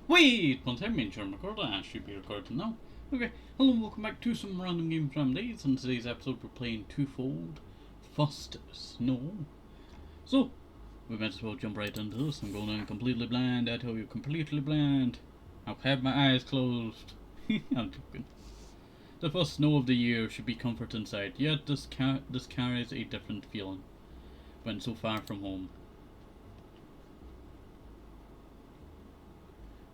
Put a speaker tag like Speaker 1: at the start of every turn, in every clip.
Speaker 1: Wait, one time in Sherman record, I should be recording now. Okay, hello and welcome back to some random game from days. In today's episode we're playing Twofold Fust Snow. So, we might as well jump right into this. I'm going in completely blind, I tell you, completely blind. I'll have my eyes closed. I'm joking. The first snow of the year should be comfort inside, yet this carries a different feeling when so far from home.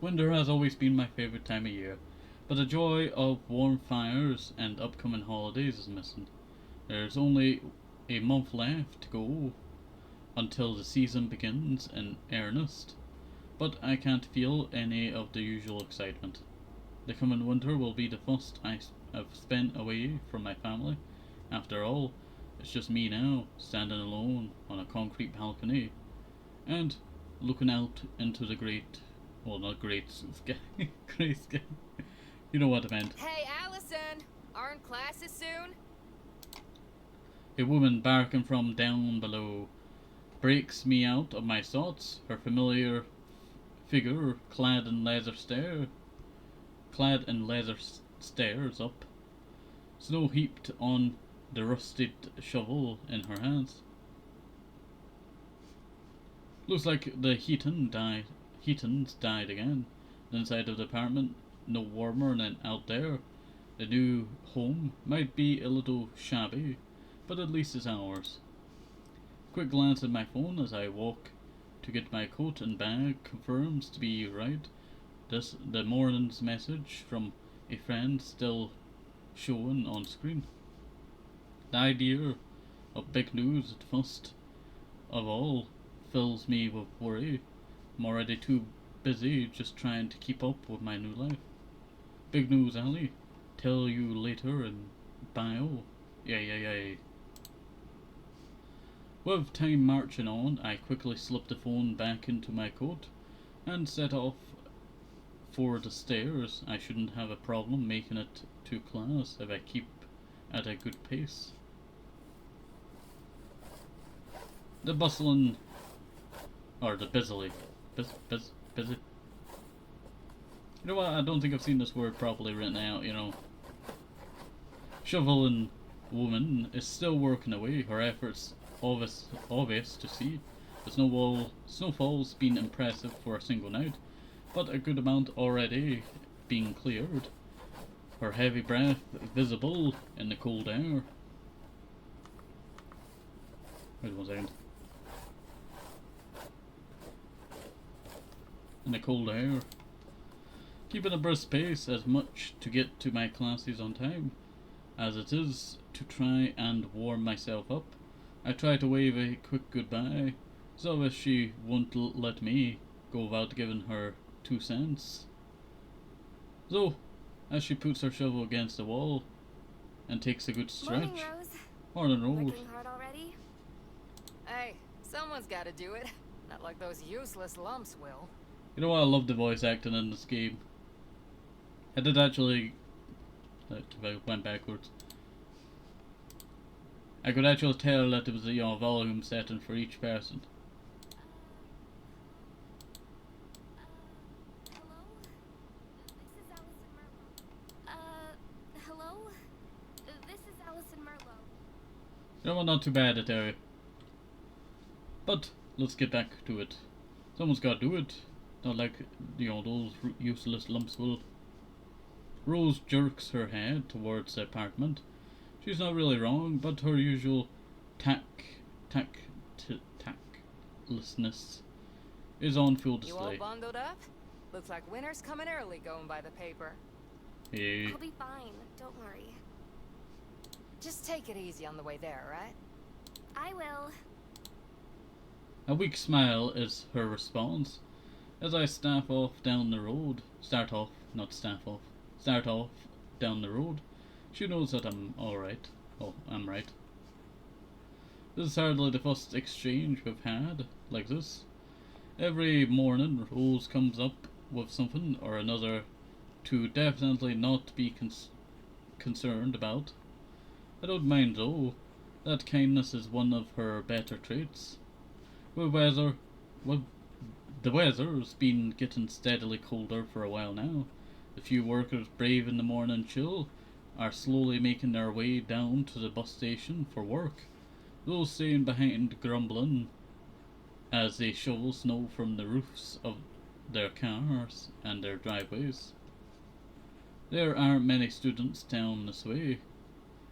Speaker 1: Winter has always been my favourite time of year, but the joy of warm fires and upcoming holidays is missing. There's only a month left to go until the season begins in earnest, but I can't feel any of the usual excitement. The coming winter will be the first I've spent away from my family. After all, it's just me now, standing alone on a concrete balcony and looking out into the great, well, not great sky, grey sky. You know what I meant.
Speaker 2: Hey, Allison! Aren't classes soon?
Speaker 1: A woman barking from down below breaks me out of my thoughts. Her familiar figure, clad in leather stairs up, snow heaped on the rusted shovel in her hands. Looks like the heatings died again. The inside of the apartment no warmer than out there. The new home might be a little shabby, but at least it's ours. Quick glance at my phone as I walk to get my coat and bag confirms to be right. The morning's message from a friend still showing on screen. The idea of big news at first of all fills me with worry. I'm already too busy just trying to keep up with my new life. Big news, Ali. Tell you later in bio. Yay. With time marching on, I quickly slipped the phone back into my coat and set off for the stairs. I shouldn't have a problem making it to class if I keep at a good pace. The busy. You know what, I don't think I've seen this word properly written out, you know. Shoveling woman is still working away, her efforts obvious to see. The snowfall's been impressive for a single night, but a good amount already being cleared. Her heavy breath visible in the cold air. Wait 1 second. In the cold air. Keeping a brisk pace as much to get to my classes on time as it is to try and warm myself up. I try to wave a quick goodbye, so as she won't let me go without giving her 2 cents. So, as she puts her shovel against the wall and takes a good stretch.
Speaker 2: Morning, Rose.
Speaker 1: Morning, Rose.
Speaker 2: Working hard already? Hey, someone's gotta do it. Not like those useless lumps will.
Speaker 1: You know what, I love the voice acting in this game. I did actually... I went backwards. I could actually tell that there was a volume setting for each person.
Speaker 2: Hello? This is Allison Merlo.
Speaker 1: You know what, not too bad, I tell you. But, let's get back to it. Someone's gotta do it. Not like, those useless lumps will. Rose jerks her head towards the apartment. She's not really wrong, but her usual tactlessness is on full display.
Speaker 2: You all bundled up? Looks like winter's coming early going by the paper.
Speaker 1: Hey.
Speaker 2: I'll be fine, don't worry. Just take it easy on the way there, right? I will.
Speaker 1: A weak smile is her response as I start off down the road. Start off down the road. She knows that I'm alright. Oh, I'm right. This is hardly the first exchange we've had like this. Every morning, Rose comes up with something or another to definitely not be concerned about. I don't mind though. That kindness is one of her better traits. With The weather's been getting steadily colder for a while now. The few workers brave in the morning chill are slowly making their way down to the bus station for work. Those staying behind grumbling as they shovel snow from the roofs of their cars and their driveways. There aren't many students down this way.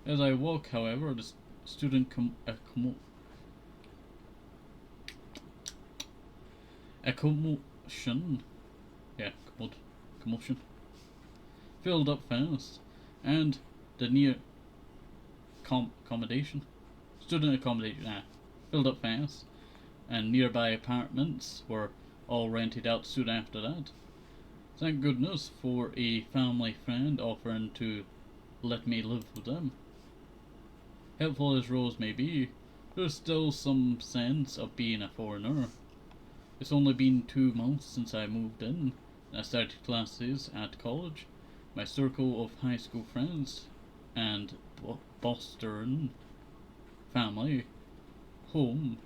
Speaker 1: As I walk, however, the student a commotion, commotion, filled up fast, and the near accommodation, student accommodation, filled up fast, and nearby apartments were all rented out soon after that. Thank goodness for a family friend offering to let me live with them. Helpful as Rose may be, there's still some sense of being a foreigner. It's only been 2 months since I moved in, and I started classes at college. My circle of high school friends and Boston family home,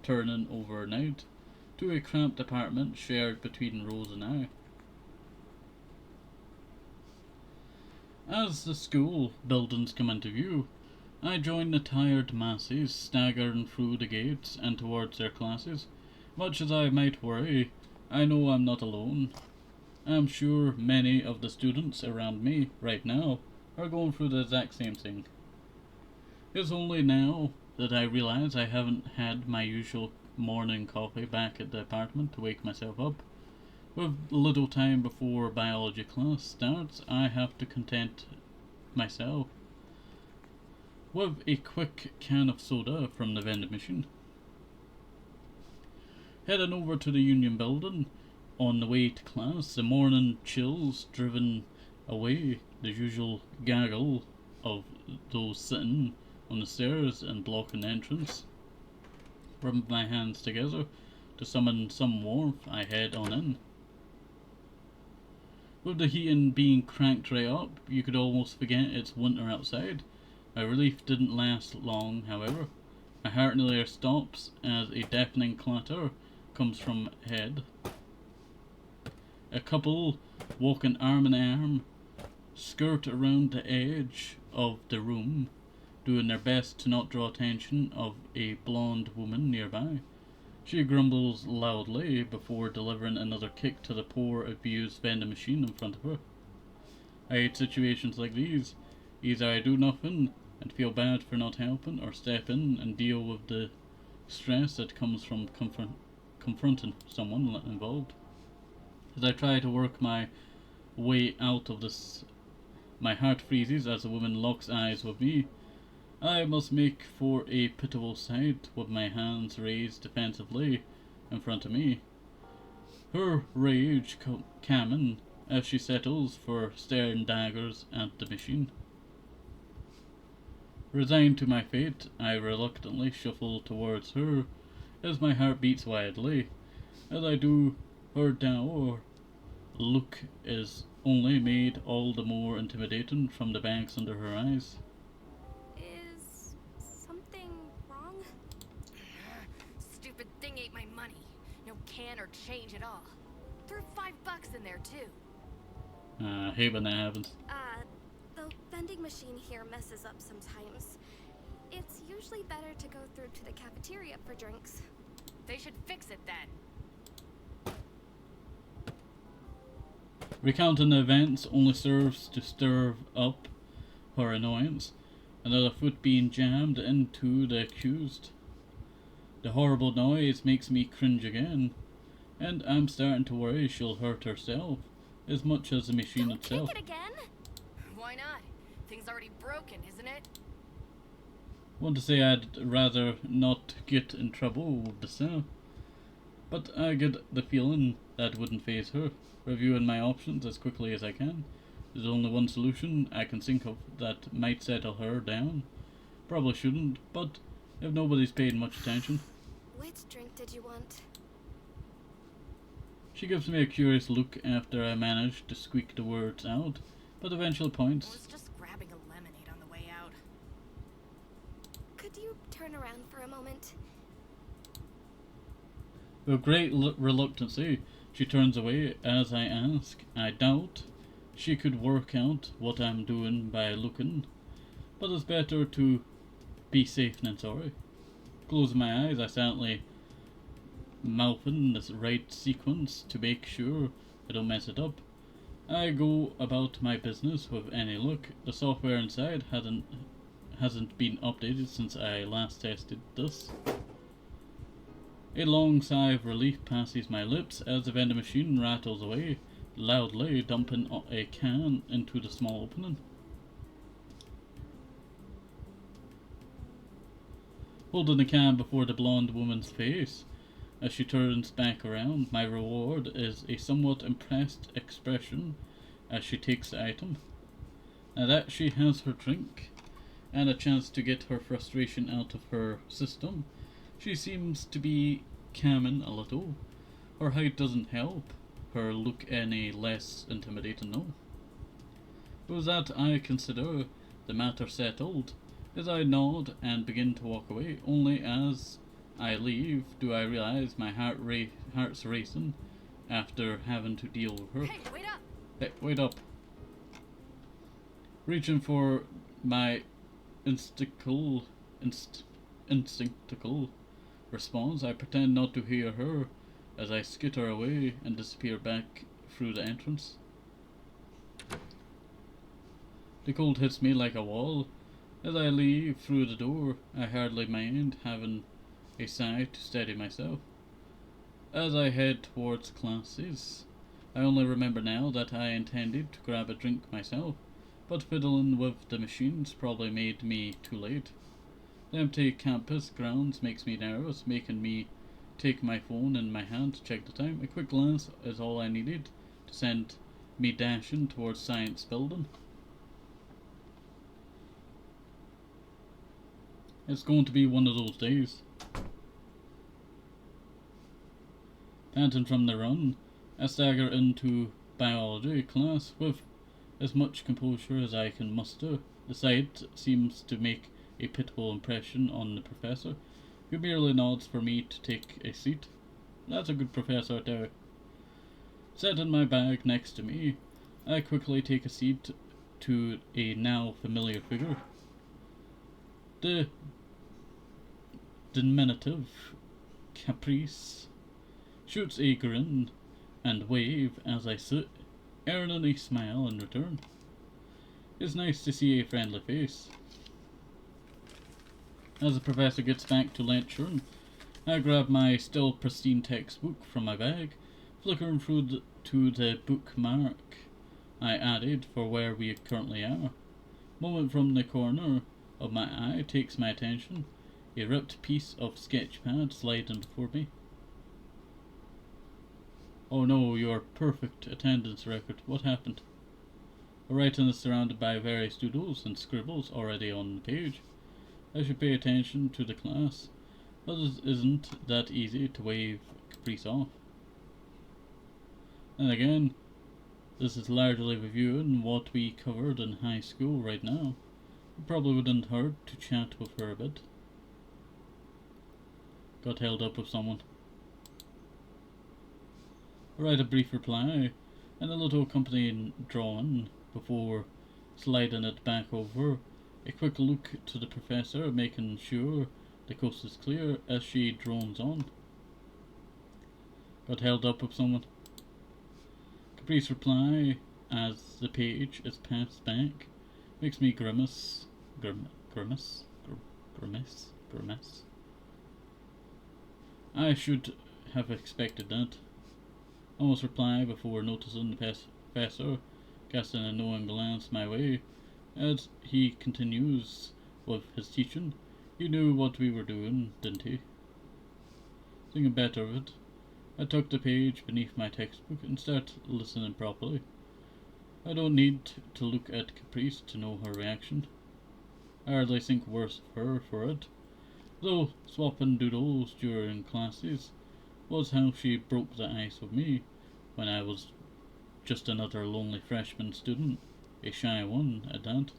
Speaker 1: turning overnight to a cramped apartment shared between Rose and I. As the school buildings come into view, I join the tired masses staggering through the gates and towards their classes. Much as I might worry, I know I'm not alone. I'm sure many of the students around me right now are going through the exact same thing. It's only now that I realize I haven't had my usual morning coffee back at the apartment to wake myself up. With little time before biology class starts, I have to content myself with a quick can of soda from the vending machine. Heading over to the Union Building on the way to class, the morning chills driven away the usual gaggle of those sitting on the stairs and blocking the entrance. Rubbing my hands together to summon some warmth, I head on in. With the heating being cranked right up, you could almost forget it's winter outside. My relief didn't last long, however. My heart nearly stops as a deafening clatter comes from ahead. A couple walking arm in arm skirt around the edge of the room, doing their best to not draw attention of a blonde woman nearby. She grumbles loudly before delivering another kick to the poor abused vending machine in front of her. I hate situations like these. Either I do nothing and feel bad for not helping, or step in and deal with the stress that comes from confronting someone involved. As I try to work my way out of this, my heart freezes as the woman locks eyes with me. I must make for a pitiable sight with my hands raised defensively in front of me. Her rage calming as she settles for staring daggers at the machine. Resigned to my fate, I reluctantly shuffle towards her as my heart beats wildly. As I do, her dour look is only made all the more intimidating from the bags under her eyes.
Speaker 2: Is something wrong? Stupid thing ate my money. No can or change at all. Threw $5 in there too.
Speaker 1: I hate when that happens.
Speaker 3: The vending machine here messes up sometimes. It's usually better to go through to the cafeteria for drinks.
Speaker 2: They should fix it then.
Speaker 1: Recounting the events only serves to stir up her annoyance. Another foot being jammed into the accused. The horrible noise makes me cringe again, and I'm starting to worry she'll hurt herself as much as the machine
Speaker 3: Don't
Speaker 1: itself.
Speaker 3: kick it again?
Speaker 2: Why not? Thing's already broken, isn't it?
Speaker 1: Want to say I'd rather not get in trouble with the cell, but I get the feeling that wouldn't faze her. Reviewing my options as quickly as I can. There's only one solution I can think of that might settle her down. Probably shouldn't, but if nobody's paying much attention.
Speaker 3: Which drink did you want?
Speaker 1: She gives me a curious look after I manage to squeak the words out, but eventually
Speaker 2: I
Speaker 1: points.
Speaker 2: was just grabbing a lemonade on the way out.
Speaker 3: Could you turn around for a moment?
Speaker 1: With great reluctancy, she turns away as I ask. I doubt she could work out what I'm doing by looking, but it's better to be safe than sorry. Closing my eyes, I silently mouthing the right sequence to make sure I don't mess it up. I go about my business with any luck. The software inside hasn't been updated since I last tested this. A long sigh of relief passes my lips as the vending machine rattles away, loudly dumping a can into the small opening. Holding the can before the blonde woman's face, as she turns back around, my reward is a somewhat impressed expression as she takes the item. Now that she has her drink and a chance to get her frustration out of her system, she seems to be calming a little. Her height doesn't help her look any less intimidating, no. With that, I consider the matter settled as I nod and begin to walk away. Only as I leave do I realize my heart's racing after having to deal with her.
Speaker 2: Hey, wait up!
Speaker 1: Hey, wait up. Reaching for my instinctual response, I pretend not to hear her as I skitter away and disappear back through the entrance. The cold hits me like a wall. As I leave through the door, I hardly mind having a sigh to steady myself. As I head towards classes, I only remember now that I intended to grab a drink myself, but fiddling with the machines probably made me too late. The empty campus grounds makes me nervous, making me take my phone in my hand to check the time. A quick glance is all I needed to send me dashing towards Science Building. It's going to be one of those days. Panting from the run, I stagger into biology class with as much composure as I can muster. The sight seems to make a pitiful impression on the professor, who merely nods for me to take a seat. That's a good professor there. Setting my bag next to me, I quickly take a seat to a now familiar figure. The diminutive Caprice shoots a grin and wave as I sit, earning a smile in return. It's nice to see a friendly face. As the professor gets back to lecturing, I grab my still pristine textbook from my bag, flickering through to the bookmark I added for where we currently are. Moment from the corner of my eye takes my attention, a ripped piece of sketchpad sliding before me. Oh no, your perfect attendance record. What happened? The writing is surrounded by various doodles and scribbles already on the page. I should pay attention to the class, but it isn't that easy to wave Caprice off. And again, this is largely reviewing what we covered in high school right now. It probably wouldn't hurt to chat with her a bit. Got held up with someone. I write a brief reply and a little accompanying drawing before sliding it back over. A quick look to the professor, making sure the coast is clear as she drones on. Got held up with someone. Caprice reply as the page is passed back makes me grimace. Grimace. I should have expected that. Almost reply before noticing the professor casting a knowing glance my way. As he continues with his teaching, he knew what we were doing, didn't he? Thinking better of it, I tuck the page beneath my textbook and start listening properly. I don't need to look at Caprice to know her reaction. I hardly think worse of her for it, though swapping doodles during classes was how she broke the ice with me when I was just another lonely freshman student, a shy one at that.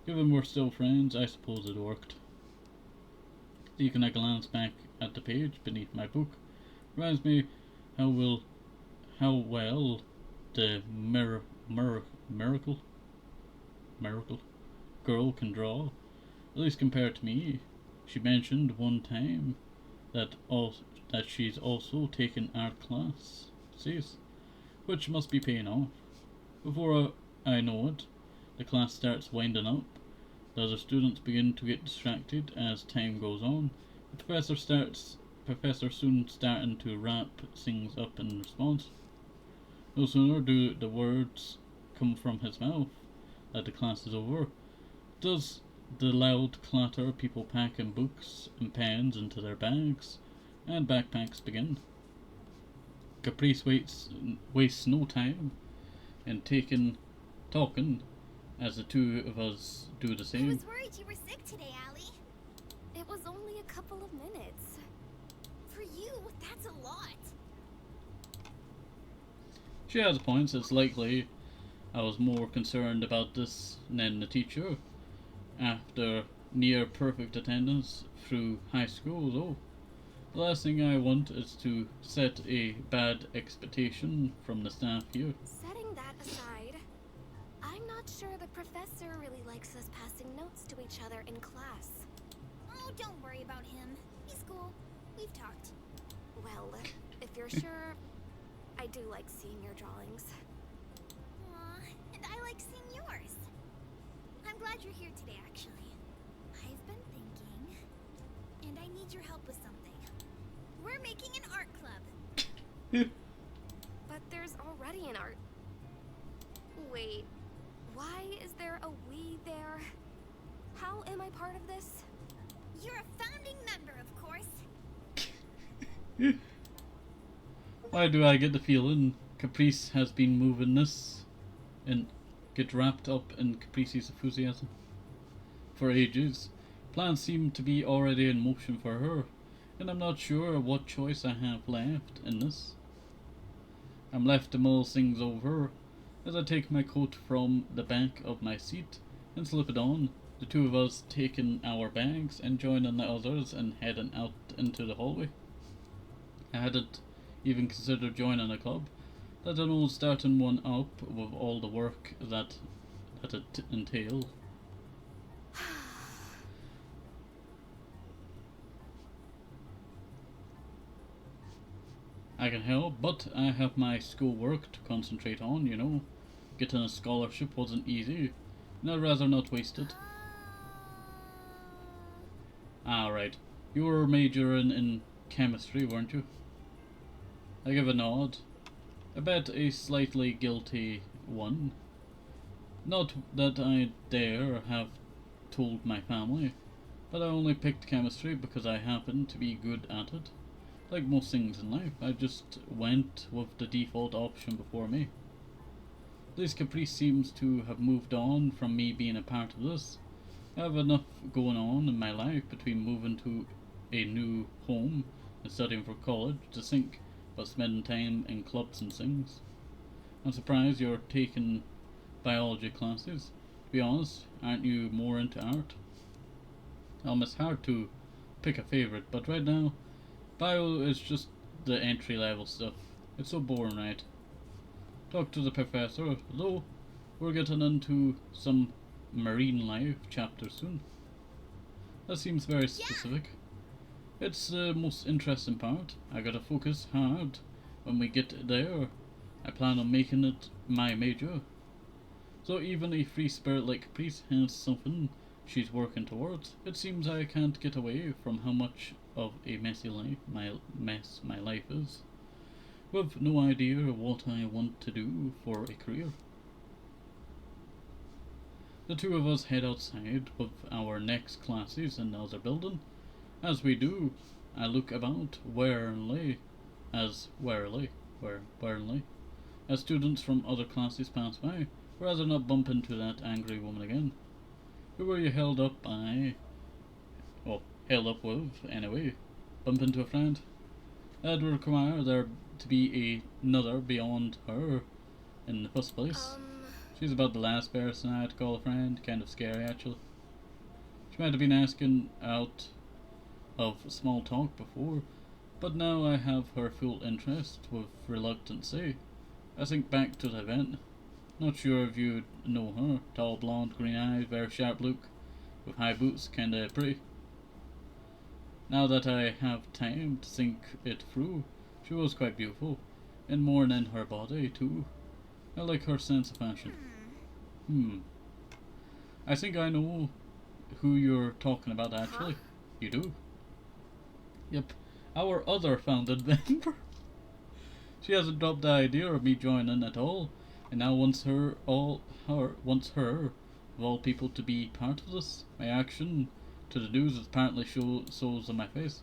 Speaker 1: Given we're still friends, I suppose it worked. Taking a glance back at the page beneath my book, Reminds me how well the miracle girl can draw. At least compared to me. She mentioned one time that she's also taken art classes, which must be paying off. Before I know it, the class starts winding up. The other students begin to get distracted as time goes on. The professor soon starting to wrap things up in response. No sooner do the words come from his mouth that the class is over, does the loud clatter people packing books and pens into their bags and backpacks begin. Caprice wastes no time in talking as the two of us do the
Speaker 3: I
Speaker 1: same.
Speaker 3: was worried you were sick today, Allie.
Speaker 2: It was only a couple of minutes.
Speaker 3: For you, that's a lot.
Speaker 1: She has points. It's likely I was more concerned about this than the teacher. After near perfect attendance through high school, though, the last thing I want is to set a bad expectation from the staff here.
Speaker 3: Setting that aside, I'm not sure the professor really likes us passing notes to each other in class.
Speaker 4: Oh, don't worry about him. He's cool. We've talked.
Speaker 3: Well, if you're sure, I do like seeing your drawings.
Speaker 4: Aw, and I like seeing yours. I'm glad you're here today, actually. I've been thinking, and I need your help with something. We're making an art club.
Speaker 3: But there's already an art. Wait, why is there a we there? How am I part of this?
Speaker 4: You're a founding member, of course.
Speaker 1: Why do I get the feeling Caprice has been moving this and get wrapped up in Caprice's enthusiasm for ages? Plans seem to be already in motion for her, and I'm not sure what choice I have left in this. I'm left to mull things over as I take my coat from the back of my seat and slip it on, the two of us taking our bags and joining the others and heading out into the hallway. I hadn't even considered joining a club, let alone starting one up with all the work that it entails. I can help, but I have my schoolwork to concentrate on, you know. Getting a scholarship wasn't easy, and I'd rather not waste it. Right. You were majoring in chemistry, weren't you? I give a nod. I bet a slightly guilty one. Not that I dare have told my family, but I only picked chemistry because I happened to be good at it. Like most things in life, I just went with the default option before me. This Caprice seems to have moved on from me being a part of this. I have enough going on in my life between moving to a new home and studying for college to think about spending time in clubs and things. I'm surprised you're taking biology classes. To be honest, aren't you more into art? It's hard to pick a favourite, but right now, bio is just the entry level stuff. It's so boring, right? Talk to the professor, though we're getting into some marine life chapters soon. That seems very specific. It's the most interesting part. I gotta focus hard when we get there. I plan on making it my major. So even a free spirit like Caprice has something she's working towards. It seems I can't get away from how much of a messy life my life is, with no idea what I want to do for a career. The two of us head outside with our next classes in the other building. As we do, I look about warily as students from other classes pass by, rather not bump into that angry woman again. Who were you held up by? Well, held up with, anyway. Bump into a friend? That would require there to be another beyond her in the first place. She's about the last person I'd call a friend. Kind of scary, actually. She might have been asking out of small talk before, But now I have her full interest with reluctancy. I think back to the event. Not sure if you know her. Tall, blonde, green eyes, very sharp look, with high boots, kinda pretty. Now that I have time to think it through, she was quite beautiful, and more than her body too. I like her sense of fashion. I think I know who you're talking about actually. You do? Yep, our other founded member. She hasn't dropped the idea of me joining at all, and now wants her of all people to be part of this. My action to the news is apparently shows on my face.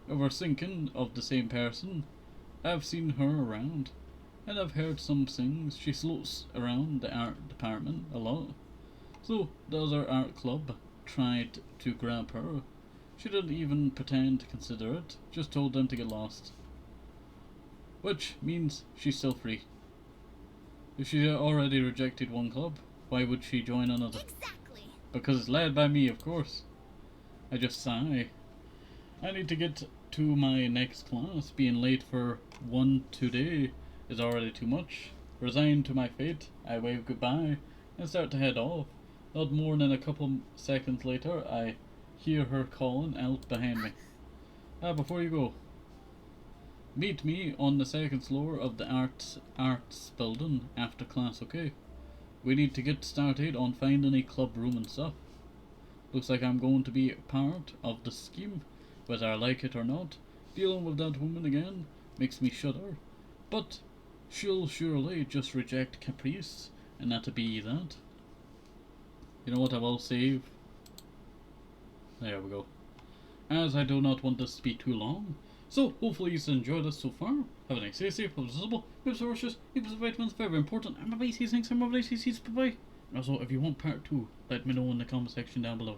Speaker 1: If we're thinking of the same person, I've seen her around, and I've heard some things. She floats around the art department a lot. So the other art club tried to grab her. She didn't even pretend to consider it, just told them to get lost. Which means she's still free. If she already rejected one club, why would she join another?
Speaker 4: Exactly.
Speaker 1: Because it's led by me, of course. I just sigh. I need to get to my next class. Being late for one today is already too much. Resigned to my fate, I wave goodbye and start to head off. Not more than a couple seconds later, I hear her calling out behind me. Before you go, meet me on the second floor of the arts building after class, okay? We need to get started on finding a club room and stuff. Looks like I'm going to be part of the scheme, whether I like it or not. Dealing with that woman again makes me shudder, but she'll surely just reject caprice, and that'll be that. You know what, I will save. There we go. As I do not want this to be too long. So, hopefully you've enjoyed this so far. Have a nice day, safe, hope visible, keep ferocious, keep vitamins, very important, and bye bye, see you next time, bye bye, see you, bye bye. Also, if you want part 2, let me know in the comment section down below.